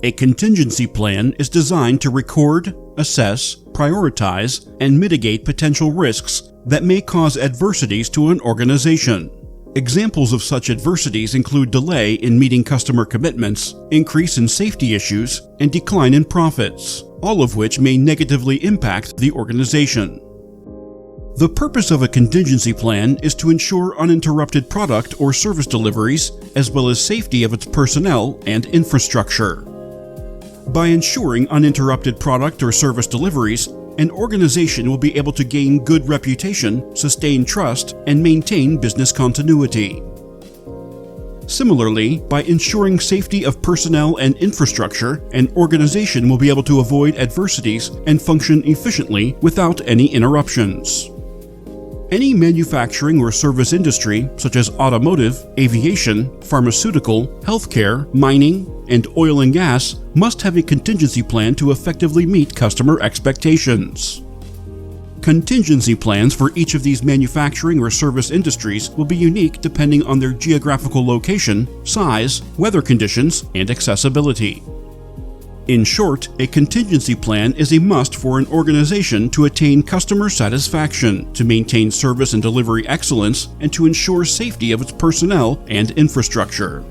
A contingency plan is designed to record, assess, prioritize, and mitigate potential risks that may cause adversities to an organization. Examples of such adversities include delay in meeting customer commitments, increase in safety issues, and decline in profits, all of which may negatively impact the organization. The purpose of a contingency plan is to ensure uninterrupted product or service deliveries, as well as safety of its personnel and infrastructure. By ensuring uninterrupted product or service deliveries, an organization will be able to gain good reputation, sustain trust, and maintain business continuity. Similarly, by ensuring safety of personnel and infrastructure, an organization will be able to avoid adversities and function efficiently without any interruptions. Any manufacturing or service industry, such as automotive, aviation, pharmaceutical, healthcare, mining, and oil and gas, must have a contingency plan to effectively meet customer expectations. Contingency plans for each of these manufacturing or service industries will be unique depending on their geographical location, size, weather conditions, and accessibility. In short, a contingency plan is a must for an organization to attain customer satisfaction, to maintain service and delivery excellence, and to ensure safety of its personnel and infrastructure.